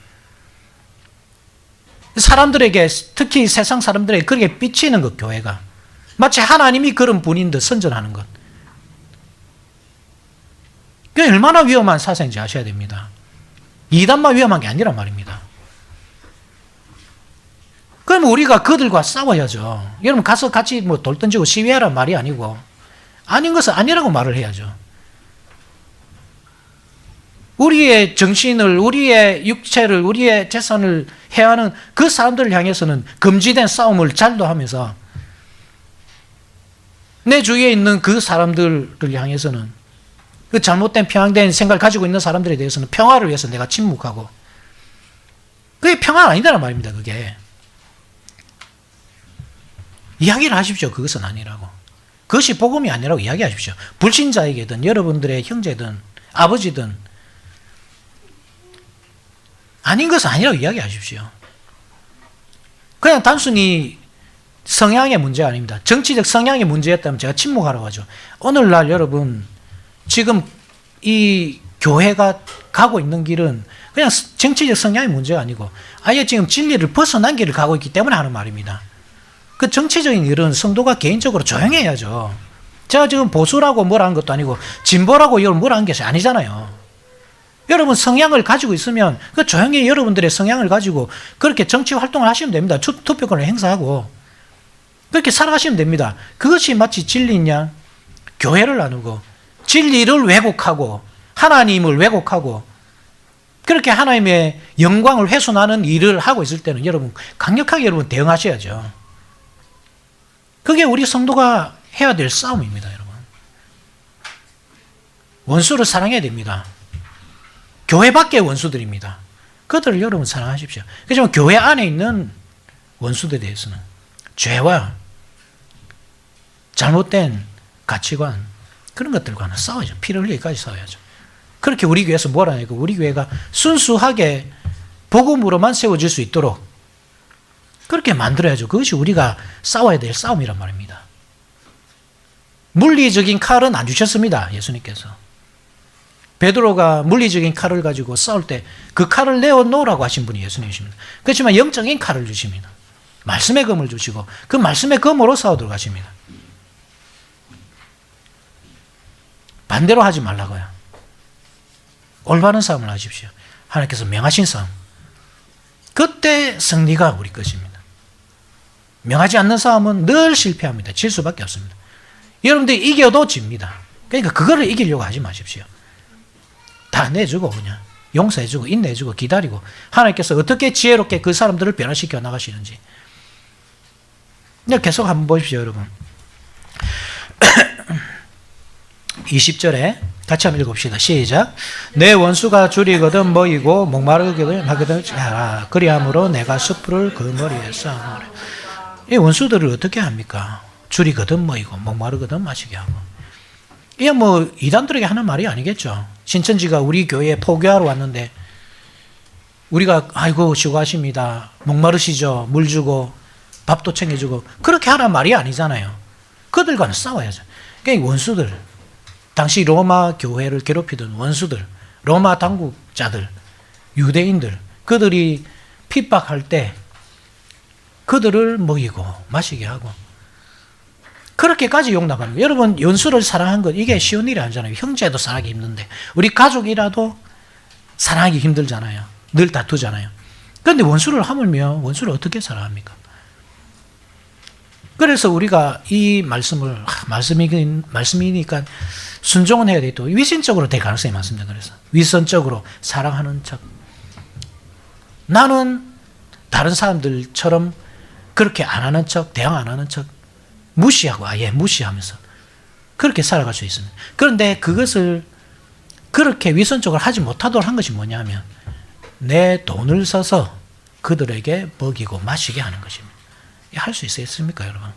사람들에게, 특히 세상 사람들에게 그렇게 삐치는 것, 교회가 마치 하나님이 그런 분인 듯 선전하는 것, 그게 얼마나 위험한 사상인지 아셔야 됩니다. 이단만 위험한 게 아니란 말입니다. 그러면 우리가 그들과 싸워야죠. 여러분, 가서 같이 뭐 돌 던지고 시위하란 말이 아니고, 아닌 것은 아니라고 말을 해야죠. 우리의 정신을, 우리의 육체를, 우리의 재산을 해하는 그 사람들을 향해서는 금지된 싸움을 잘도 하면서, 내 주위에 있는 그 사람들을 향해서는, 그 잘못된 평양된 생각을 가지고 있는 사람들에 대해서는 평화를 위해서 내가 침묵하고, 그게 평화가 아니다란 말입니다. 그게 이야기를 하십시오. 그것은 아니라고. 그것이 복음이 아니라고 이야기하십시오. 불신자에게든 여러분들의 형제든 아버지든 아닌 것은 아니라고 이야기하십시오. 그냥 단순히 성향의 문제가 아닙니다. 정치적 성향의 문제였다면 제가 침묵하라고 하죠. 오늘날 여러분, 지금 이 교회가 가고 있는 길은 그냥 정치적 성향의 문제가 아니고 아예 지금 진리를 벗어난 길을 가고 있기 때문에 하는 말입니다. 그 정치적인 일은 성도가 개인적으로 조용해야죠. 제가 지금 보수라고 뭐라 한 것도 아니고 진보라고 이걸 뭐라 한 것이 아니잖아요. 여러분 성향을 가지고 있으면 그 조용히 여러분들의 성향을 가지고 그렇게 정치 활동을 하시면 됩니다. 투표권을 행사하고 그렇게 살아가시면 됩니다. 그것이 마치 진리냐? 교회를 나누고 진리를 왜곡하고 하나님을 왜곡하고 그렇게 하나님의 영광을 훼손하는 일을 하고 있을 때는 여러분 강력하게 여러분 대응하셔야죠. 그게 우리 성도가 해야 될 싸움입니다. 여러분. 원수를 사랑해야 됩니다. 교회 밖의 원수들입니다. 그들을 여러분 사랑하십시오. 그렇지만 교회 안에 있는 원수들에 대해서는 죄와 잘못된 가치관, 그런 것들과는 싸워야죠. 피를 흘리기까지 싸워야죠. 그렇게 우리 교회에서 뭘 하냐고, 우리 교회가 순수하게 복음으로만 세워질 수 있도록 그렇게 만들어야죠. 그것이 우리가 싸워야 될 싸움이란 말입니다. 물리적인 칼은 안 주셨습니다. 예수님께서. 베드로가 물리적인 칼을 가지고 싸울 때 그 칼을 내어놓으라고 하신 분이 예수님이십니다. 그렇지만 영적인 칼을 주십니다. 말씀의 검을 주시고 그 말씀의 검으로 싸우도록 하십니다. 반대로 하지 말라고요. 올바른 싸움을 하십시오. 하나님께서 명하신 싸움. 그때 승리가 우리 것입니다. 명하지 않는 싸움은 늘 실패합니다. 질 수밖에 없습니다. 여러분들이 이겨도 집니다. 그러니까 그거를 이기려고 하지 마십시오. 다 내주고 그냥 용서해주고 인내해주고 기다리고 하나님께서 어떻게 지혜롭게 그 사람들을 변화시켜 나가시는지 계속 한번 보십시오. 여러분 20절에 같이 한번 읽읍시다. 시작. 내 원수가 줄이거든 모이고 목마르거든 하거든 하라. 그리함으로 내가 숯불을 그 머리에 쌓아놓으라. 이 원수들을 어떻게 합니까? 줄이거든 모이고 목마르거든 마시게 하고. 이게 뭐 이단들에게 하는 말이 아니겠죠. 신천지가 우리 교회에 포교하러 왔는데 우리가 아이고 수고하십니다. 목마르시죠. 물 주고 밥도 챙겨주고 그렇게 하란 말이 아니잖아요. 그들과는 싸워야죠. 그러니까 원수들, 당시 로마 교회를 괴롭히던 원수들, 로마 당국자들, 유대인들, 그들이 핍박할 때 그들을 먹이고 마시게 하고 그렇게까지 용납하는 거예요. 여러분 원수를 사랑한 것 이게 쉬운 일이 아니잖아요. 형제도 사랑하기 힘든데 우리 가족이라도 사랑하기 힘들잖아요. 늘 다투잖아요. 그런데 원수를 하물며 원수를 어떻게 사랑합니까? 그래서 우리가 이 말씀을 말씀이니까 순종은 해야 되고 위선적으로 될 가능성이 많습니다. 그래서 위선적으로 사랑하는 척 나는 다른 사람들처럼 그렇게 안 하는 척 대응 안 하는 척 무시하고 아예 무시하면서 그렇게 살아갈 수 있습니다. 그런데 그것을 그렇게 위선적으로 하지 못하도록 한 것이 뭐냐면 내 돈을 써서 그들에게 먹이고 마시게 하는 것입니다. 할 수 있겠습니까, 여러분?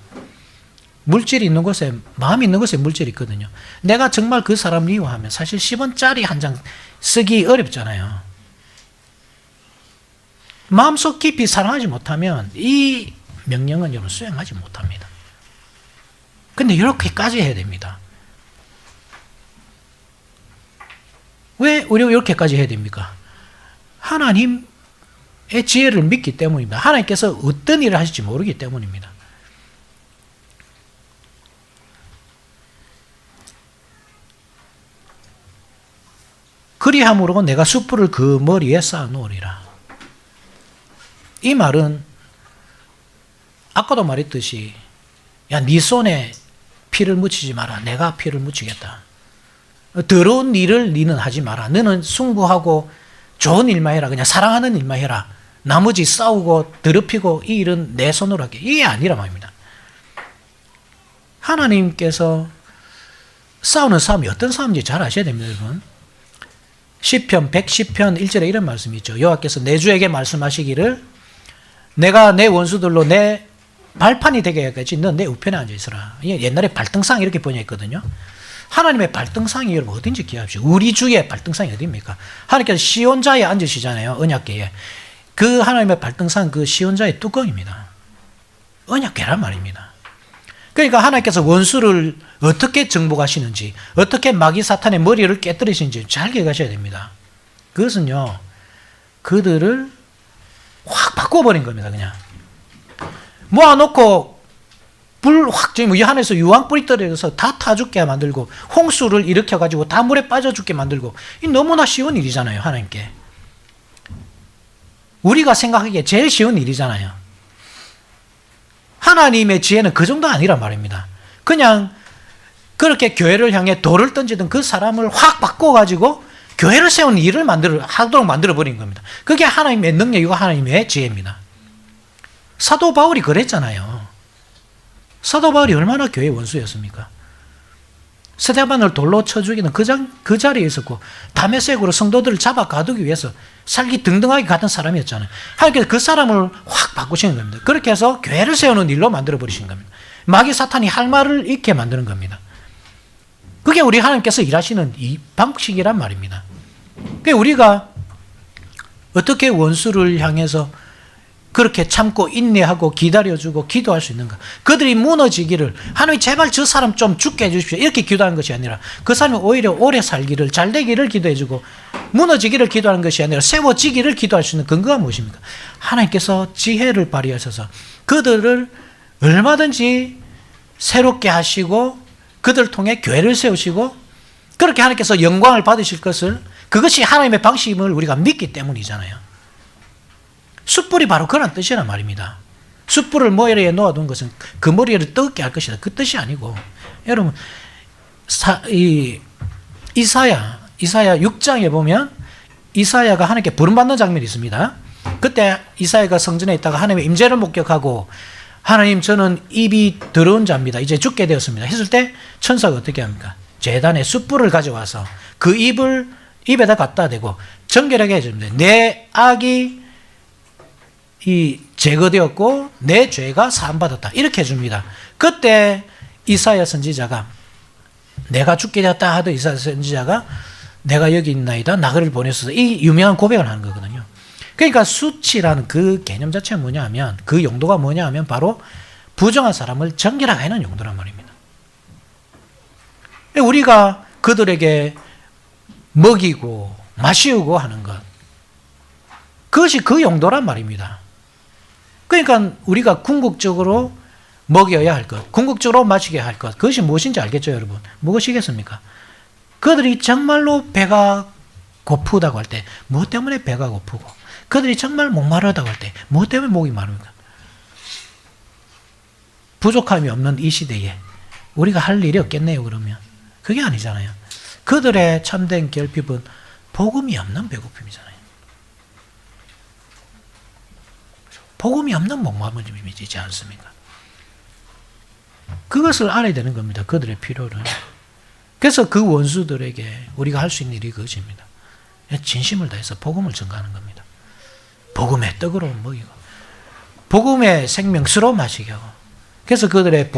물질이 있는 곳에, 마음이 있는 곳에 물질이 있거든요. 내가 정말 그 사람을 미워하면 사실 10원짜리 한 장 쓰기 어렵잖아요. 마음속 깊이 사랑하지 못하면 이 명령은 여러분 수행하지 못합니다. 근데 이렇게까지 해야 됩니다. 왜 우리가 이렇게까지 해야 됩니까? 하나님의 지혜를 믿기 때문입니다. 하나님께서 어떤 일을 하실지 모르기 때문입니다. 그리함으로 내가 숯불을 그 머리에 쌓아놓으리라. 이 말은 아까도 말했듯이 야, 네 손에 피를 묻히지 마라. 내가 피를 묻히겠다. 더러운 일을 너는 하지 마라. 너는 숭고하고 좋은 일만 해라. 그냥 사랑하는 일만 해라. 나머지 싸우고 더럽히고 이 일은 내 손으로 할게. 이게 아니라 말입니다. 하나님께서 싸우는 싸움이 어떤 싸움인지 잘 아셔야 됩니다, 여러분. 시편 110편 1절에 이런 말씀이 있죠. 여호와께서 내 주에게 말씀하시기를 내가 내 원수들로 내 발판이 되게 해야겠지. 너 내 우편에 앉아있어라. 옛날에 발등상 이렇게 번역했거든요. 하나님의 발등상이 여러분 어딘지 기억하십시오. 우리 주의 발등상이 어디입니까? 하나님께서 시온자에 앉으시잖아요. 언약궤에. 그 하나님의 발등상 그 시온자의 뚜껑입니다. 언약궤란 말입니다. 그러니까 하나님께서 원수를 어떻게 정복하시는지 어떻게 마귀 사탄의 머리를 깨뜨리시는지 잘 기억하셔야 됩니다. 그것은요 그들을 확 바꿔버린 겁니다. 그냥 모아놓고 불 확 지금 하늘에서 유황불이 떨어져서 다 타 죽게 만들고 홍수를 일으켜가지고 다 물에 빠져 죽게 만들고 이 너무나 쉬운 일이잖아요. 하나님께 우리가 생각하기에 제일 쉬운 일이잖아요. 하나님의 지혜는 그 정도 아니란 말입니다. 그냥 그렇게 교회를 향해 돌을 던지던 그 사람을 확 바꿔가지고 교회를 세운 일을 하도록 만들어버린 겁니다. 그게 하나님의 능력이고 하나님의 지혜입니다. 사도 바울이 그랬잖아요. 사도 바울이 얼마나 교회 원수였습니까? 스데반을 돌로 쳐 죽이는 그 자리에 있었고 다메섹으로 성도들을 잡아 가두기 위해서 살기 등등하게 갔던 사람이었잖아요. 하나님께서 그 사람을 확 바꾸시는 겁니다. 그렇게 해서 교회를 세우는 일로 만들어버리신 겁니다. 마귀 사탄이 할 말을 잃게 만드는 겁니다. 그게 우리 하나님께서 일하시는 이 방식이란 말입니다. 그러니까 우리가 어떻게 원수를 향해서 그렇게 참고 인내하고 기다려주고 기도할 수 있는가? 그들이 무너지기를 하나님 제발 저 사람 좀 죽게 해주십시오. 이렇게 기도하는 것이 아니라 그 사람이 오히려 오래 살기를 잘 되기를 기도해주고 무너지기를 기도하는 것이 아니라 세워지기를 기도할 수 있는 근거가 무엇입니까? 하나님께서 지혜를 발휘하셔서 그들을 얼마든지 새롭게 하시고 그들을 통해 교회를 세우시고 그렇게 하나님께서 영광을 받으실 것을 그것이 하나님의 방식임을 우리가 믿기 때문이잖아요. 숯불이 바로 그런 뜻이란 말입니다. 숯불을 머리에 놓아둔 것은 그 머리를 뜨겁게 할 것이다. 그 뜻이 아니고 여러분 이사야 6장에 보면 이사야가 하나님께 부름받는 장면이 있습니다. 그때 이사야가 성전에 있다가 하나님의 임재를 목격하고 하나님 저는 입이 더러운 자입니다. 이제 죽게 되었습니다. 했을 때 천사가 어떻게 합니까? 제단에 숯불을 가져와서 그 입을 입에다 갖다 대고 정결하게 해줍니다. 내 악이 제거되었고 내 죄가 사함받았다. 이렇게 해줍니다. 그때 이사야 선지자가 내가 죽게 되었다 하던 이사야 선지자가 내가 여기 있나이다 나그를 보냈어서 이 유명한 고백을 하는 거거든요. 그러니까 수치라는 그 개념 자체가 뭐냐 하면 그 용도가 뭐냐 하면 바로 부정한 사람을 정결하게 하는 용도란 말입니다. 우리가 그들에게 먹이고 마시우고 하는 것 그것이 그 용도란 말입니다. 그러니까 우리가 궁극적으로 먹여야 할 것, 궁극적으로 마시게 할 것, 그것이 무엇인지 알겠죠, 여러분? 무엇이겠습니까? 그들이 정말로 배가 고프다고 할 때, 무엇 때문에 배가 고프고, 그들이 정말 목마르다고 할 때, 무엇 때문에 목이 마릅니까? 부족함이 없는 이 시대에 우리가 할 일이 없겠네요, 그러면. 그게 아니잖아요. 그들의 참된 결핍은 복음이 없는 배고픔이잖아요. 복음이 없는 목마름이지 않습니까? 그것을 알아야 되는 겁니다. 그들의 필요를. 그래서 그 원수들에게 우리가 할 수 있는 일이 그것입니다. 진심을 다해서 복음을 전가하는 겁니다. 복음의 떡으로 먹이고 복음의 생명수로 마시게 하고 그래서 그들의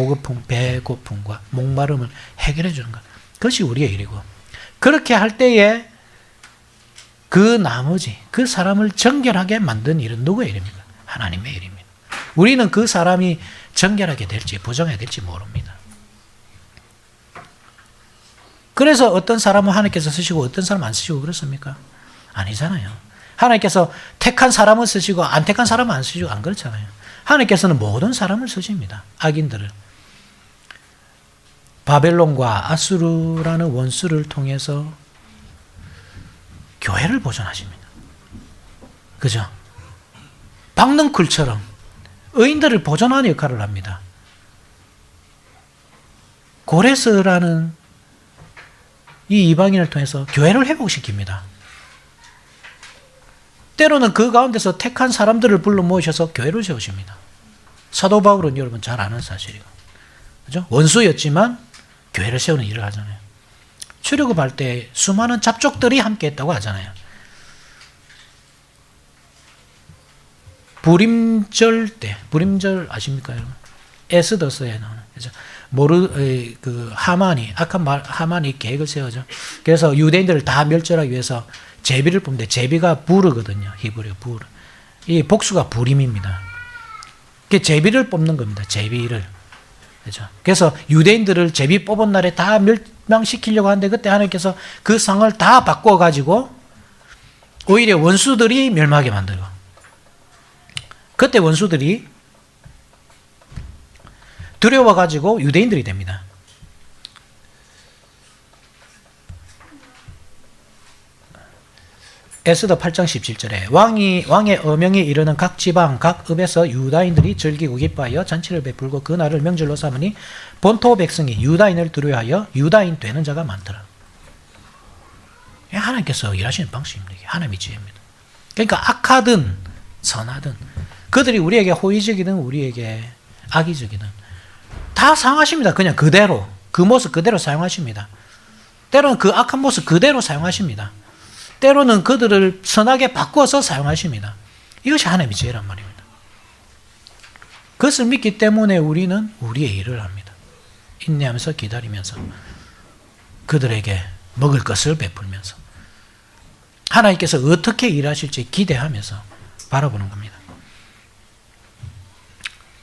배고픔과 목마름을 해결해 주는 것. 그것이 우리의 일이고 그렇게 할 때에 그 나머지 그 사람을 정결하게 만든 일은 누구의 일입니까? 하나님의 일입니다. 우리는 그 사람이 정결하게 될지 부정하게 될지 모릅니다. 그래서 어떤 사람은 하나님께서 쓰시고 어떤 사람은 안 쓰시고 그렇습니까? 아니잖아요. 하나님께서 택한 사람은 쓰시고 안 택한 사람은 안 쓰시고 안 그렇잖아요. 하나님께서는 모든 사람을 쓰십니다. 악인들을. 바벨론과 아수르라는 원수를 통해서 교회를 보존하십니다. 그죠? 박능쿨처럼 의인들을 보존하는 역할을 합니다. 고레스라는 이 이방인을 통해서 교회를 회복시킵니다. 때로는 그 가운데서 택한 사람들을 불러 모으셔서 교회를 세우십니다. 사도 바울은 여러분 잘 아는 사실이고, 그죠? 원수였지만 교회를 세우는 일을 하잖아요. 출애굽할 때 수많은 잡족들이 함께 했다고 하잖아요. 부림절 때, 부림절 아십니까, 여러분? 에스더서에 나오는, 그죠? 하만이 계획을 세워죠. 그래서 유대인들을 다 멸절하기 위해서 제비를 뽑는데 제비가 부르거든요. 히브리어 부르. 이 복수가 부림입니다. 그 제비를 뽑는 겁니다. 제비를. 그죠? 그래서 유대인들을 제비 뽑은 날에 다 멸망시키려고 하는데 그때 하나님께서 그 상을 다 바꿔가지고 오히려 원수들이 멸망하게 만들고 그때 원수들이 두려워가지고 유대인들이 됩니다. 에스더 8장 17절에 왕의 어명에 이르는 각 지방 각 읍에서 유다인들이 즐기고 기뻐하여 잔치를 베풀고 그 날을 명절로 삼으니 본토 백성이 유다인을 두려워하여 유다인 되는 자가 많더라. 하나님께서 일하시는 방식입니다. 하나님의 지혜입니다. 그러니까 악하든 선하든 그들이 우리에게 호의적이든 우리에게 악의적이든 다 사용하십니다. 그냥 그대로 그 모습 그대로 사용하십니다. 때로는 그 악한 모습 그대로 사용하십니다. 때로는 그들을 선하게 바꿔서 사용하십니다. 이것이 하나님의 지혜란 말입니다. 그것을 믿기 때문에 우리는 우리의 일을 합니다. 인내하면서 기다리면서 그들에게 먹을 것을 베풀면서 하나님께서 어떻게 일하실지 기대하면서 바라보는 겁니다.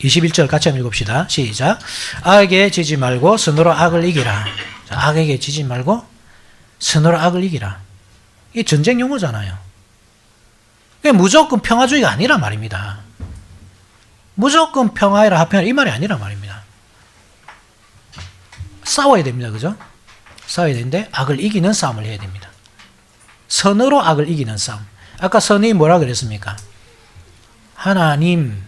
21절 같이 한번 읽읍시다. 시작. 악에게 지지 말고 선으로 악을 이기라. 악에게 지지 말고 선으로 악을 이기라. 이게 전쟁 용어잖아요. 무조건 평화주의가 아니라 말입니다. 무조건 평화해라 합평해라 이 말이 아니라 말입니다. 싸워야 됩니다. 그죠? 싸워야 되는데 악을 이기는 싸움을 해야 됩니다. 선으로 악을 이기는 싸움. 아까 선이 뭐라 그랬습니까? 하나님이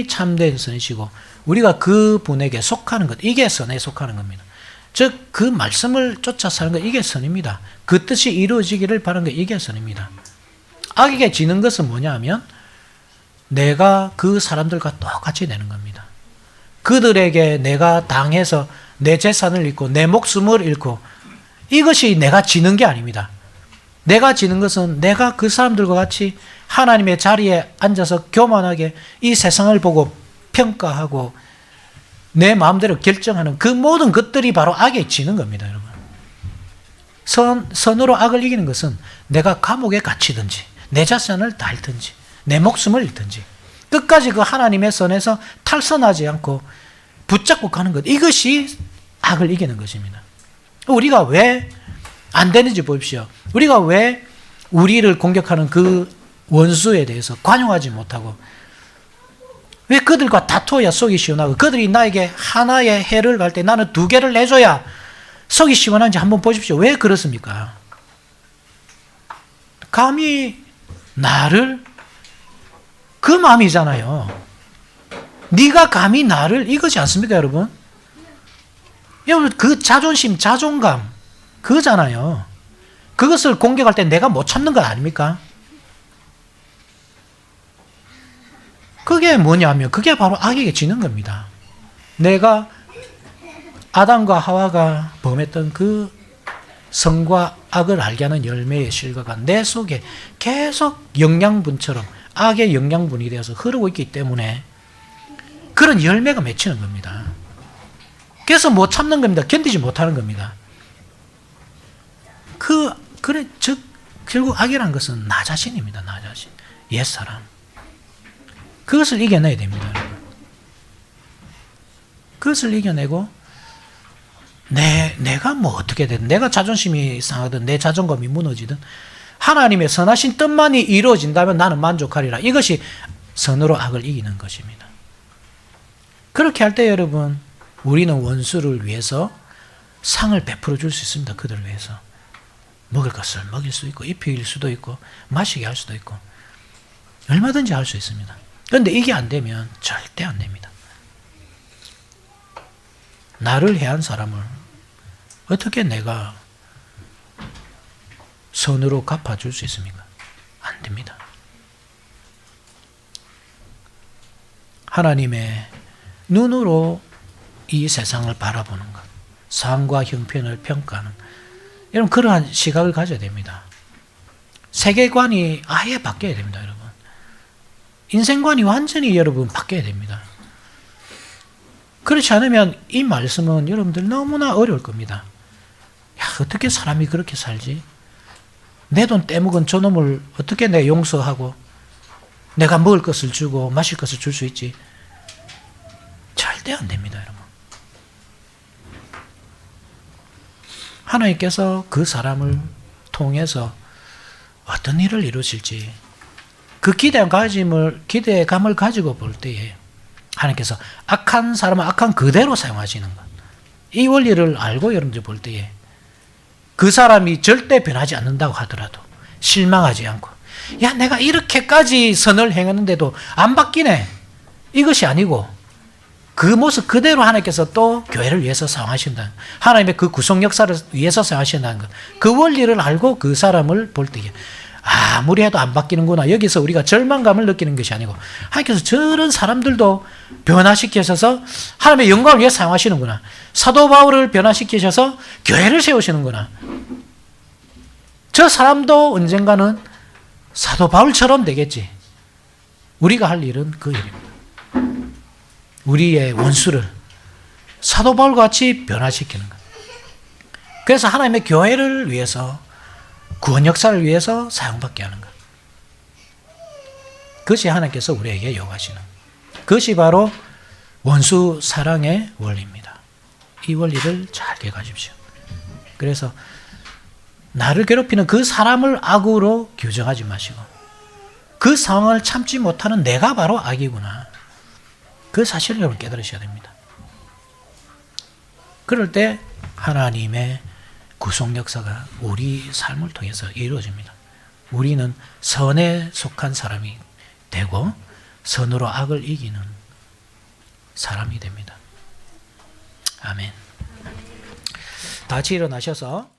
참된 선이시고 우리가 그분에게 속하는 것, 이게 선에 속하는 겁니다. 즉 그 말씀을 쫓아 사는 것, 이게 선입니다. 그 뜻이 이루어지기를 바라는 것, 이게 선입니다. 악에게 지는 것은 뭐냐 하면 내가 그 사람들과 똑같이 되는 겁니다. 그들에게 내가 당해서 내 재산을 잃고 내 목숨을 잃고 이것이 내가 지는 게 아닙니다. 내가 지는 것은 내가 그 사람들과 같이 하나님의 자리에 앉아서 교만하게 이 세상을 보고 평가하고 내 마음대로 결정하는 그 모든 것들이 바로 악에 지는 겁니다, 여러분. 선으로 악을 이기는 것은 내가 감옥에 갇히든지 내 자산을 다 잃든지 내 목숨을 잃든지 끝까지 그 하나님의 선에서 탈선하지 않고 붙잡고 가는 것, 이것이 악을 이기는 것입니다. 우리가 왜 안 되는지 보십시오. 우리가 왜 우리를 공격하는 그 원수에 대해서 관용하지 못하고 왜 그들과 다투어야 속이 시원하고 그들이 나에게 하나의 해를 갈 때 나는 두 개를 내줘야 속이 시원한지 한번 보십시오. 왜 그렇습니까? 감히 나를 그 마음이잖아요. 네가 감히 나를 이거지 않습니까, 여러분? 여러분 그 자존심, 자존감 그거잖아요. 그것을 공격할 때 내가 못 참는 것 아닙니까? 그게 뭐냐 하면 그게 바로 악에게 지는 겁니다. 내가 아담과 하와가 범했던 그 선과 악을 알게 하는 열매의 실과가 내 속에 계속 영양분처럼 악의 영양분이 되어서 흐르고 있기 때문에 그런 열매가 맺히는 겁니다. 그래서 못 참는 겁니다. 견디지 못하는 겁니다. 즉 결국 악이라는 것은 나 자신입니다. 나 자신. 옛사람. 그것을 이겨내야 됩니다. 여러분. 그것을 이겨내고 내가 뭐 어떻게 되든 내가 자존심이 상하든 내 자존감이 무너지든 하나님의 선하신 뜻만이 이루어진다면 나는 만족하리라. 이것이 선으로 악을 이기는 것입니다. 그렇게 할 때 여러분 우리는 원수를 위해서 상을 베풀어 줄 수 있습니다. 그들을 위해서. 먹을 것을 먹일 수 있고 입힐 수도 있고 마시게 할 수도 있고 얼마든지 할 수 있습니다. 그런데 이게 안 되면 절대 안 됩니다. 나를 해한 사람을 어떻게 내가 선으로 갚아줄 수 있습니까? 안 됩니다. 하나님의 눈으로 이 세상을 바라보는 것, 상과 형편을 평가하는 여러분 그러한 시각을 가져야 됩니다. 세계관이 아예 바뀌어야 됩니다, 여러분. 인생관이 완전히 여러분 바뀌어야 됩니다. 그렇지 않으면 이 말씀은 여러분들 너무나 어려울 겁니다. 야, 어떻게 사람이 그렇게 살지? 내 돈 떼먹은 저놈을 어떻게 내가 용서하고 내가 먹을 것을 주고 마실 것을 줄 수 있지? 절대 안 됩니다, 여러분. 하나님께서 그 사람을 통해서 어떤 일을 이루실지 그 기대감을 가지고 볼 때에 하나님께서 악한 사람은 악한 그대로 사용하시는 것. 이 원리를 알고 여러분들 볼 때에 그 사람이 절대 변하지 않는다고 하더라도 실망하지 않고 야 내가 이렇게까지 선을 행했는데도 안 바뀌네. 이것이 아니고 그 모습 그대로 하나님께서 또 교회를 위해서 사용하신다는 하나님의 그 구속 역사를 위해서 사용하신다는 것. 그 원리를 알고 그 사람을 볼 때에 아무리 해도 안 바뀌는구나. 여기서 우리가 절망감을 느끼는 것이 아니고 하나님께서 저런 사람들도 변화시키셔서 하나님의 영광을 위해 사용하시는구나. 사도 바울을 변화시키셔서 교회를 세우시는구나. 저 사람도 언젠가는 사도 바울처럼 되겠지. 우리가 할 일은 그 일입니다. 우리의 원수를 사도 바울과 같이 변화시키는 것. 그래서 하나님의 교회를 위해서, 구원 역사를 위해서 사용받게 하는 것. 그것이 하나님께서 우리에게 요구하시는, 그것이 바로 원수 사랑의 원리입니다. 이 원리를 잘 기억하십시오. 그래서 나를 괴롭히는 그 사람을 악으로 규정하지 마시고, 그 상황을 참지 못하는 내가 바로 악이구나, 그 사실을 여러분 깨달으셔야 됩니다. 그럴 때 하나님의 구속 역사가 우리 삶을 통해서 이루어집니다. 우리는 선에 속한 사람이 되고 선으로 악을 이기는 사람이 됩니다. 아멘. 다 같이 일어나셔서